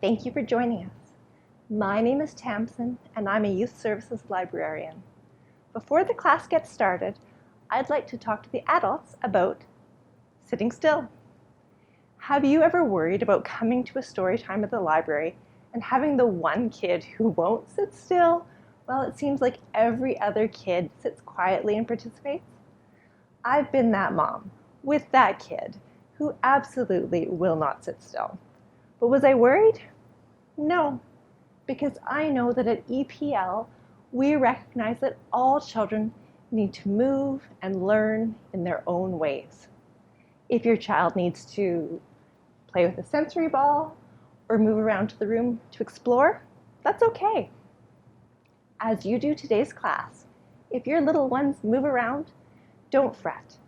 Thank you for joining us. My name is Tamsin, and I'm a Youth Services Librarian. Before the class gets started, I'd like to talk to the adults about sitting still. Have you ever worried about coming to a story time at the library and having the one kid who won't sit still? Well, it seems like every other kid sits quietly and participates. I've been that mom with that kid who absolutely will not sit still. But was I worried? No, because I know that at EPL, we recognize that all children need to move and learn in their own ways. If your child needs to play with a sensory ball or move around to the room to explore, that's okay. As you do today's class, if your little ones move around, don't fret.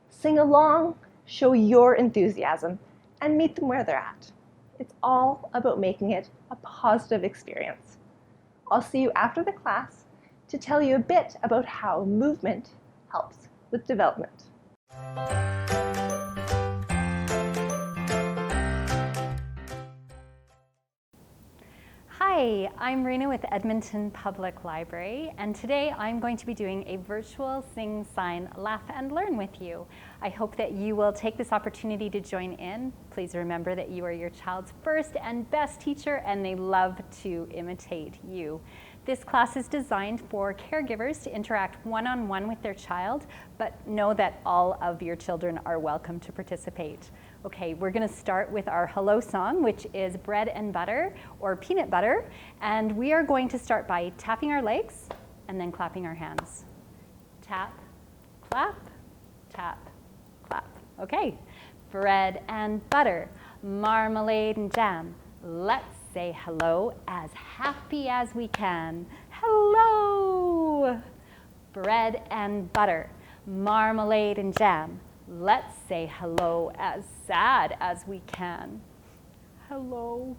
Sing along, show your enthusiasm, and meet them where they're at. It's all about making it a positive experience. I'll see you after the class to tell you a bit about how movement helps with development. Hi, I'm Rena with Edmonton Public Library, and today I'm going to be doing a virtual Sing, Sign, Laugh, and Learn with you. I hope that you will take this opportunity to join in. Please remember that you are your child's first and best teacher, and they love to imitate you. This class is designed for caregivers to interact one-on-one with their child, but know that all of your children are welcome to participate. Okay, we're gonna start with our hello song, which is bread and butter or peanut butter. And we are going to start by tapping our legs and then clapping our hands. Tap, clap, tap, clap. Okay, bread and butter, marmalade and jam. Let's say hello as happy as we can. Hello! Bread and butter, marmalade and jam. Let's say hello as sad as we can. Hello.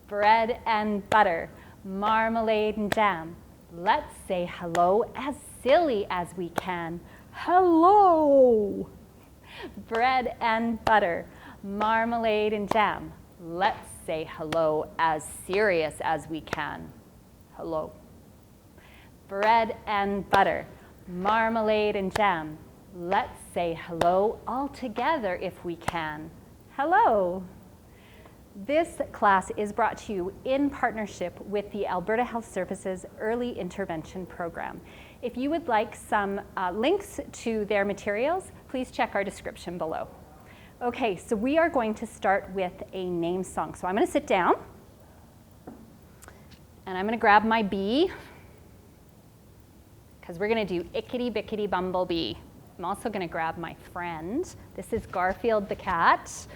Bread and butter, marmalade and jam. Let's say hello as silly as we can. Hello. Bread and butter, marmalade and jam. Let's say hello as serious as we can. Hello. Bread and butter, marmalade and jam. Let's say hello all together if we can. Hello. This class is brought to you in partnership with the Alberta Health Services Early Intervention Program. If you would like some links to their materials, please check our description below. Okay, so we are going to start with a name song. So I'm going to sit down, and I'm going to grab my bee, because we're going to do Ickety Bickety Bumblebee. I'm also going to grab my friend. This is Garfield the cat.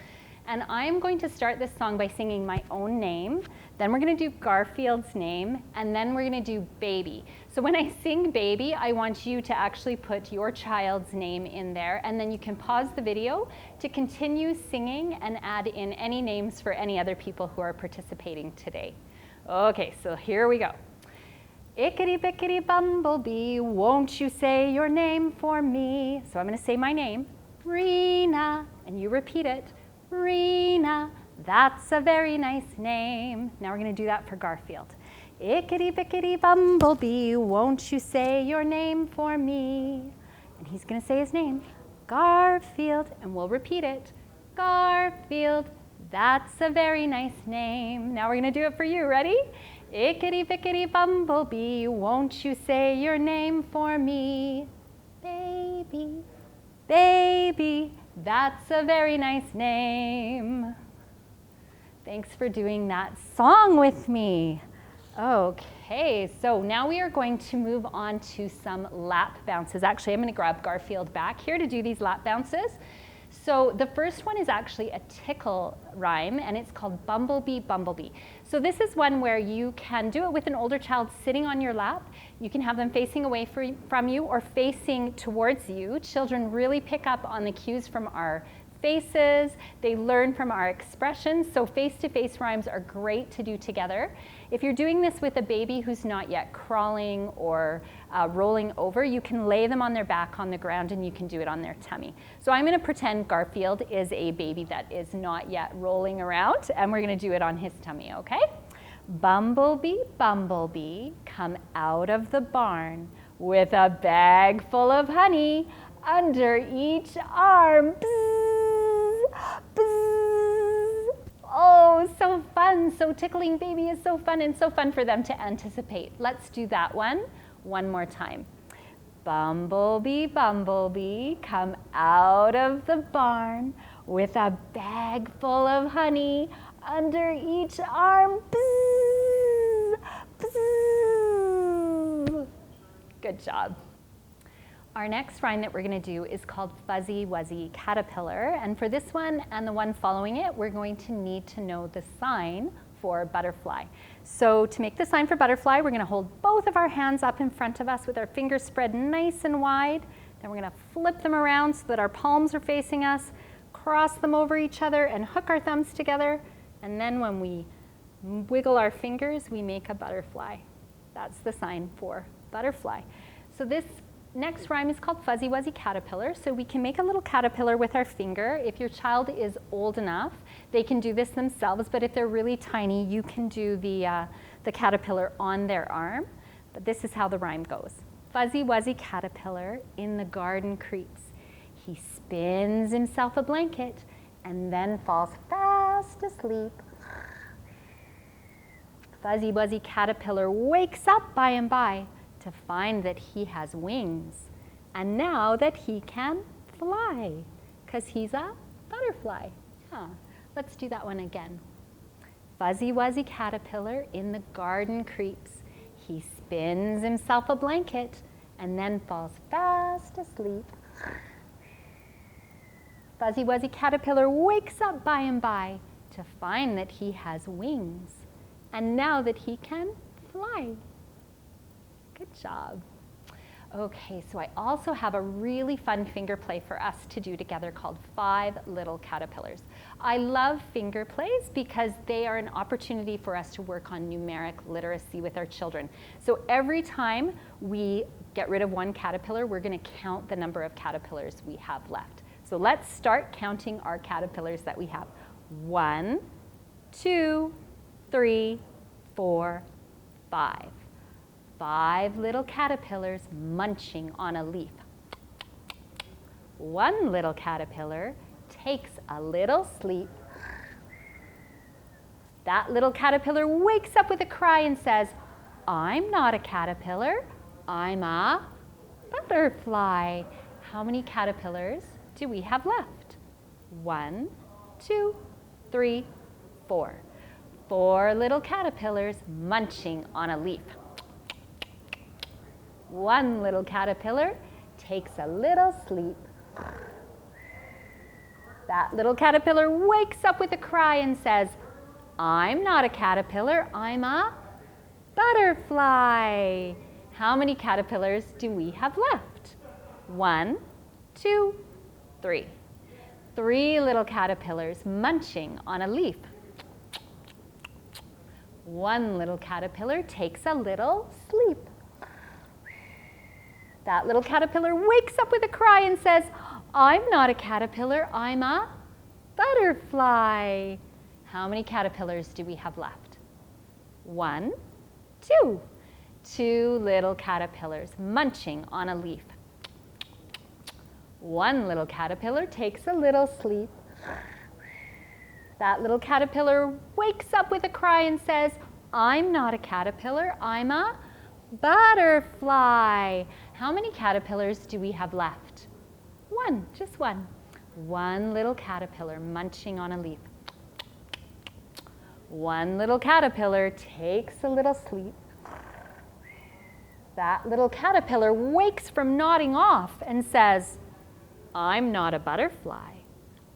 And I'm going to start this song by singing my own name. Then we're going to do Garfield's name. And then we're going to do baby. So when I sing baby, I want you to actually put your child's name in there. And then you can pause the video to continue singing and add in any names for any other people who are participating today. Okay, so here we go. Ickety bickety bumblebee, won't you say your name for me? So I'm going to say my name, Rena, and you repeat it, Rena. That's a very nice name. Now we're going to do that for Garfield. Ickety bickety bumblebee, won't you say your name for me? And he's going to say his name, Garfield, and we'll repeat it, Garfield. That's a very nice name. Now we're going to do it for you. Ready? Ickety bickety bumblebee, won't you say your name for me? Baby, baby, that's a very nice name. Thanks for doing that song with me. Okay, so now we are going to move on to some lap bounces. Actually, I'm going to grab Garfield back here to do these lap bounces. So the first one is actually a tickle rhyme, and it's called Bumblebee, Bumblebee. So this is one where you can do it with an older child sitting on your lap. You can have them facing away from you or facing towards you. Children really pick up on the cues from our faces. They learn from our expressions. So face-to-face rhymes are great to do together. If you're doing this with a baby who's not yet crawling or rolling over, you can lay them on their back on the ground and you can do it on their tummy. So I'm going to pretend Garfield is a baby that is not yet rolling around, and we're going to do it on his tummy, okay? Bumblebee, bumblebee, come out of the barn with a bag full of honey under each arm. Bzz, bzz. Oh, so fun. So tickling baby is so fun, and so fun for them to anticipate. Let's do that one more time. Bumblebee, bumblebee, come out of the barn with a bag full of honey under each arm. Bzz, bzz. Good job. Our next rhyme that we're going to do is called Fuzzy Wuzzy Caterpillar, and for this one and the one following it, we're going to need to know the sign for butterfly. So to make the sign for butterfly, we're going to hold both of our hands up in front of us with our fingers spread nice and wide. Then we're going to flip them around so that our palms are facing us, cross them over each other, and hook our thumbs together. And then when we wiggle our fingers, we make a butterfly. That's the sign for butterfly. So this next rhyme is called Fuzzy Wuzzy Caterpillar. So we can make a little caterpillar with our finger. If your child is old enough, they can do this themselves, but if they're really tiny, you can do the caterpillar on their arm. But this is how the rhyme goes. Fuzzy Wuzzy Caterpillar in the garden creeps. He spins himself a blanket and then falls fast asleep. Fuzzy Wuzzy Caterpillar wakes up by and by to find that he has wings, and now that he can fly, because he's a butterfly. Let's do that one again. Fuzzy Wuzzy Caterpillar in the garden creeps. He spins himself a blanket and then falls fast asleep. Fuzzy Wuzzy Caterpillar wakes up by and by to find that he has wings, and now that he can fly. Good job. Okay, so I also have a really fun finger play for us to do together called 5 Little Caterpillars. I love finger plays because they are an opportunity for us to work on numeric literacy with our children. So every time we get rid of one caterpillar, we're going to count the number of caterpillars we have left. So let's start counting our caterpillars that we have. 1, 2, 3, 4, 5. 5 little caterpillars munching on a leaf. 1 little caterpillar takes a little sleep. That little caterpillar wakes up with a cry and says, I'm not a caterpillar, I'm a butterfly. How many caterpillars do we have left? 1, 2, 3, 4. 4 little caterpillars munching on a leaf. 1 little caterpillar takes a little sleep. That little caterpillar wakes up with a cry and says, I'm not a caterpillar, I'm a butterfly. How many caterpillars do we have left? 1, 2, 3. 3 little caterpillars munching on a leaf. 1 little caterpillar takes a little sleep. That little caterpillar wakes up with a cry and says, I'm not a caterpillar, I'm a butterfly. How many caterpillars do we have left? 1, 2. 2 little caterpillars munching on a leaf. 1 little caterpillar takes a little sleep. That little caterpillar wakes up with a cry and says, I'm not a caterpillar, I'm a butterfly. How many caterpillars do we have left? 1, just 1. 1 little caterpillar munching on a leaf. 1 little caterpillar takes a little sleep. That little caterpillar wakes from nodding off and says, I'm not a butterfly,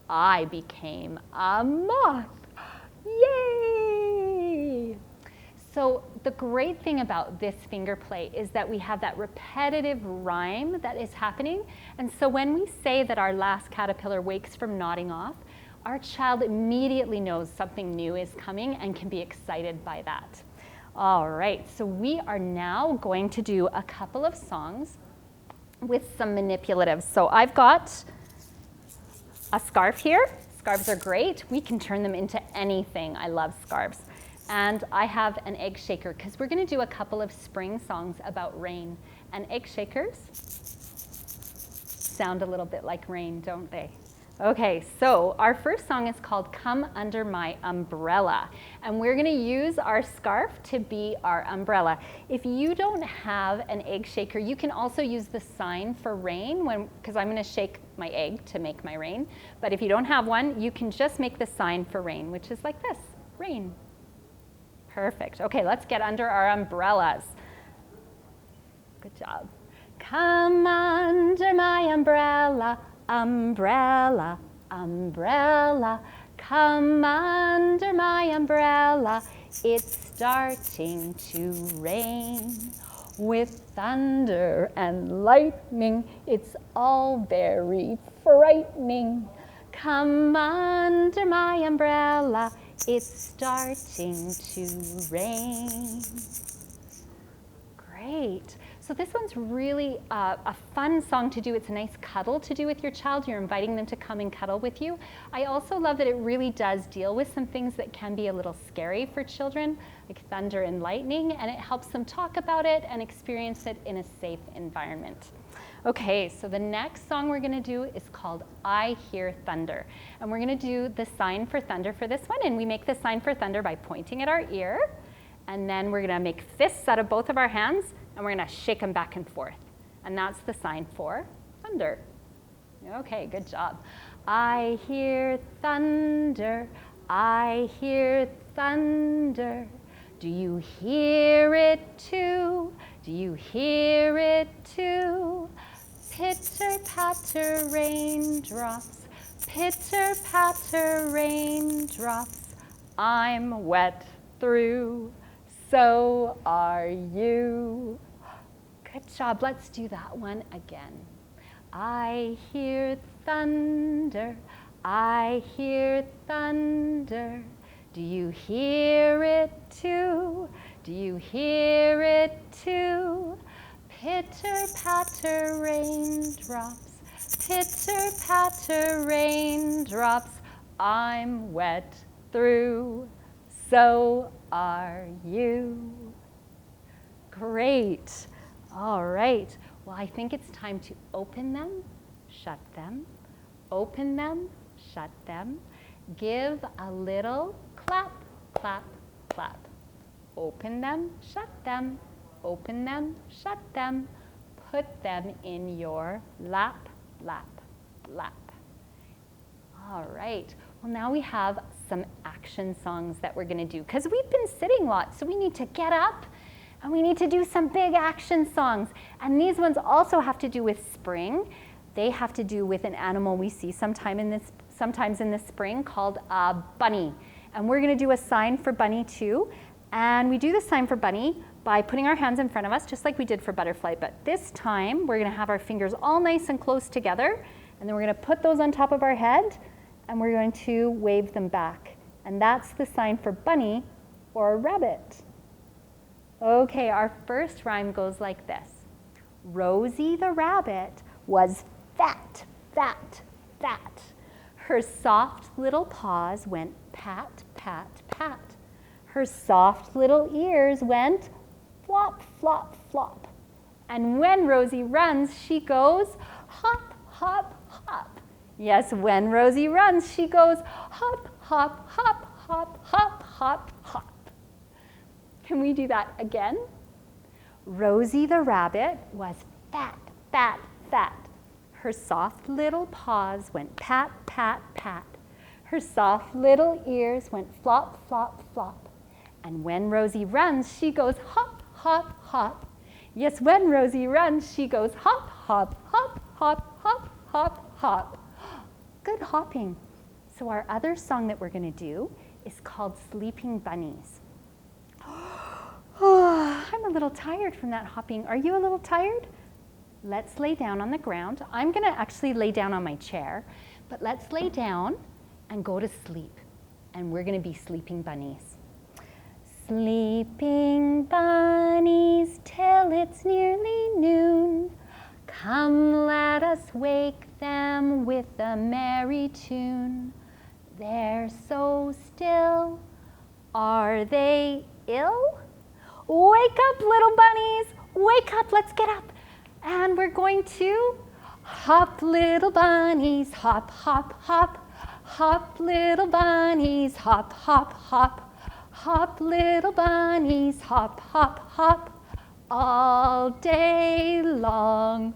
I became a moth. Yay! So the great thing about this finger play is that we have that repetitive rhyme that is happening. And so when we say that our last caterpillar wakes from nodding off, our child immediately knows something new is coming and can be excited by that. All right, so we are now going to do a couple of songs with some manipulatives. So I've got a scarf here. Scarves are great. We can turn them into anything. I love scarves. And I have an egg shaker because we're going to do a couple of spring songs about rain. And egg shakers sound a little bit like rain, don't they? Okay, so our first song is called Come Under My Umbrella. And we're going to use our scarf to be our umbrella. If you don't have an egg shaker, you can also use the sign for rain, because I'm going to shake my egg to make my rain. But if you don't have one, you can just make the sign for rain, which is like this, rain. Perfect. Okay, let's get under our umbrellas. Good job. Come under my umbrella, umbrella, umbrella. Come under my umbrella. It's starting to rain. With thunder and lightning, it's all very frightening. Come under my umbrella. It's starting to rain. Great. So this one's really a fun song to do. It's a nice cuddle to do with your child. You're inviting them to come and cuddle with you. I also love that it really does deal with some things that can be a little scary for children, like thunder and lightning, and it helps them talk about it and experience it in a safe environment. Okay, so the next song we're going to do is called I Hear Thunder. And we're going to do the sign for thunder for this one. And we make the sign for thunder by pointing at our ear. And then we're going to make fists out of both of our hands. And we're going to shake them back and forth. And that's the sign for thunder. Okay, good job. I hear thunder. I hear thunder. Do you hear it too? Do you hear it too? Pitter patter raindrops, pitter patter raindrops. I'm wet through, so are you. Good job. Let's do that one again. I hear thunder. I hear thunder. Do you hear it too? Do you hear it too? Pitter patter raindrops, pitter patter raindrops. I'm wet through, so are you. Great. All right. Well, I think it's time to open them, shut them, open them, shut them. Give a little clap, clap, clap. Open them, shut them, open them, shut them. Put them in your lap, lap, lap. All right. Well, now we have some action songs that we're going to do because we've been sitting lots, so we need to get up and we need to do some big action songs. And these ones also have to do with spring. They have to do with an animal we see sometimes in the spring called a bunny. And we're going to do a sign for bunny too. And we do the sign for bunny by putting our hands in front of us, just like we did for butterfly. But this time, we're going to have our fingers all nice and close together. And then we're going to put those on top of our head. And we're going to wave them back. And that's the sign for bunny or a rabbit. Okay, our first rhyme goes like this. Rosie the rabbit was fat, fat, fat. Her soft little paws went pat, pat, pat. Her soft little ears went flop, flop, flop. And when Rosie runs, she goes hop, hop, hop. Yes, when Rosie runs, she goes hop, hop, hop, hop, hop, hop, hop. Can we do that again? Rosie the rabbit was fat, fat, fat. Her soft little paws went pat, pat, pat. Her soft little ears went flop, flop, flop. And when Rosie runs, she goes hop, hop, hop. Yes, when Rosie runs, she goes hop, hop, hop, hop, hop, hop, hop. Good hopping. So our other song that we're going to do is called Sleeping Bunnies. a little tired from that hopping. Are you a little tired? Let's lay down on the ground. I'm gonna actually lay down on my chair, but let's lay down and go to sleep. And we're gonna be sleeping bunnies. Sleeping bunnies till it's nearly noon. Come, let us wake them with a merry tune. They're so still. Are they ill? Wake up, little bunnies. Wake up, let's get up. And we're going to hop, little bunnies, hop, hop, hop. Hop, little bunnies, hop, hop, hop. Hop, little bunnies, hop, hop, hop. All day long.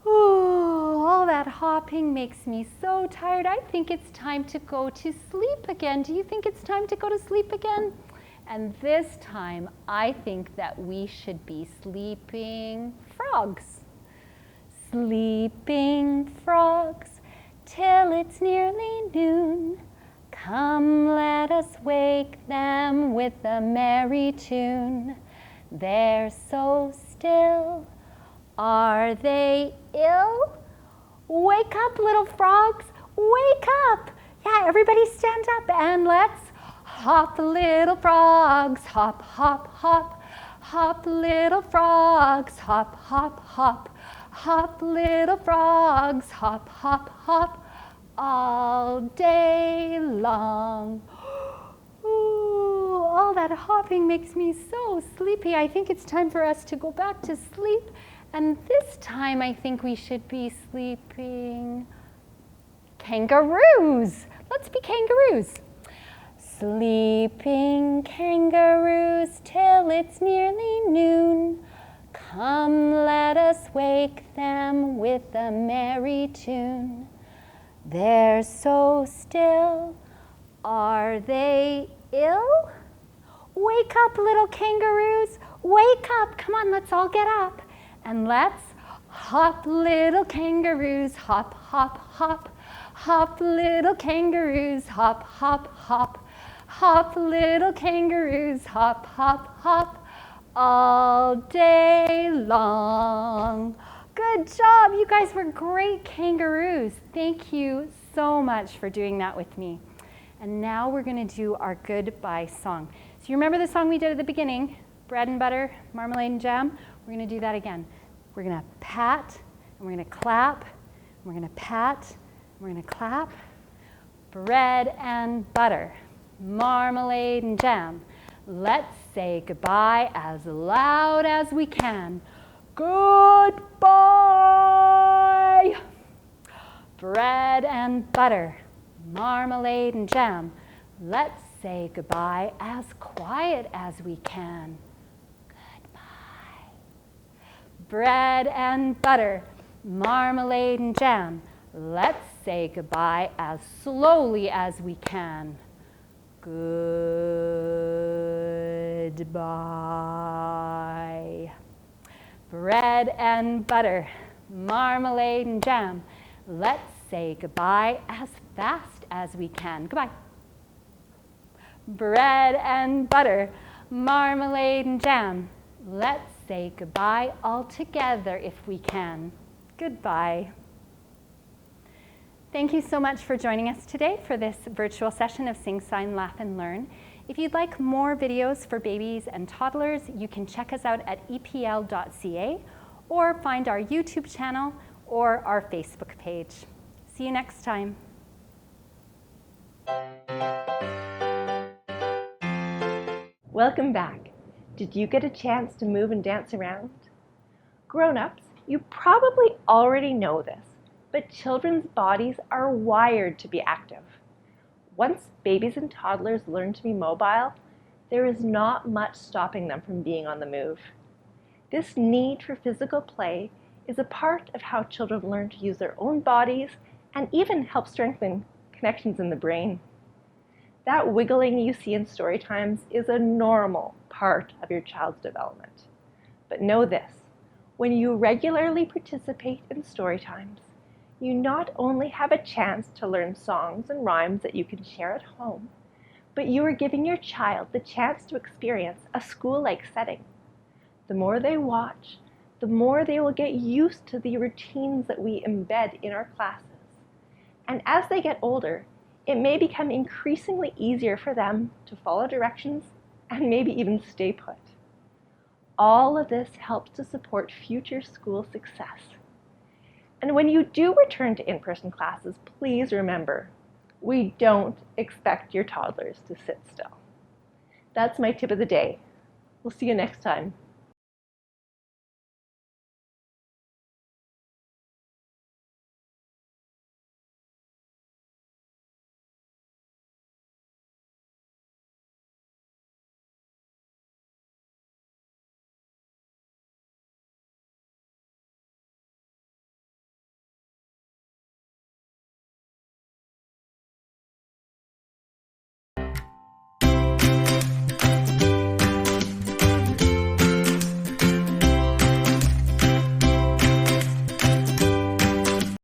Ooh, all that hopping makes me so tired. I think it's time to go to sleep again. Do you think it's time to go to sleep again? And this time, I think that we should be sleeping frogs. Sleeping frogs till it's nearly noon. Come, let us wake them with a merry tune. They're so still. Are they ill? Wake up, little frogs. Wake up. Yeah, everybody stand up and let's hop, little frogs. Hop, hop, hop. Hop, little frogs. Hop, hop, hop. Hop, little frogs. Hop, hop, hop. All day long. Ooh, all that hopping makes me so sleepy. I think it's time for us to go back to sleep. And this time I think we should be sleeping kangaroos. Let's be kangaroos. Sleeping kangaroos till it's nearly noon. Come, let us wake them with a merry tune. They're so still. Are they ill? Wake up, little kangaroos. Wake up. Come on, let's all get up. And let's hop, little kangaroos. Hop, hop, hop. Hop, little kangaroos. Hop, hop, hop. Hop, little kangaroos. Hop, hop, hop. All day long. Good job. You guys were great kangaroos. Thank you so much for doing that with me. And now we're going to do our goodbye song. So you remember the song we did at the beginning? Bread and butter, marmalade and jam? We're going to do that again. We're going to pat, and we're going to clap, and we're going to pat, and we're going to clap. Bread and butter, marmalade and jam. Let's say goodbye as loud as we can. Goodbye! Bread and butter, marmalade and jam. Let's say goodbye as quiet as we can. Goodbye. Bread and butter, marmalade and jam. Let's say goodbye as slowly as we can. Goodbye. Bread and butter, marmalade and jam. Let's say goodbye as fast as we can. Goodbye. Bread and butter, marmalade and jam. Let's say goodbye all together if we can. Goodbye. Thank you so much for joining us today for this virtual session of Sing, Sign, Laugh, and Learn. If you'd like more videos for babies and toddlers, you can check us out at epl.ca or find our YouTube channel or our Facebook page. See you next time. Welcome back. Did you get a chance to move and dance around? Grown-ups, you probably already know this, but children's bodies are wired to be active. Once babies and toddlers learn to be mobile, there is not much stopping them from being on the move. This need for physical play is a part of how children learn to use their own bodies and even help strengthen connections in the brain. That wiggling you see in story times is a normal part of your child's development. But know this, when you regularly participate in story times, you not only have a chance to learn songs and rhymes that you can share at home, but you are giving your child the chance to experience a school-like setting The more they watch, the more they will get used to the routines that we embed in our classes. And as they get older, it may become increasingly easier for them to follow directions and maybe even stay put. All of this helps to support future school success. And when you do return to in-person classes, please remember, we don't expect your toddlers to sit still. That's my tip of the day. We'll see you next time.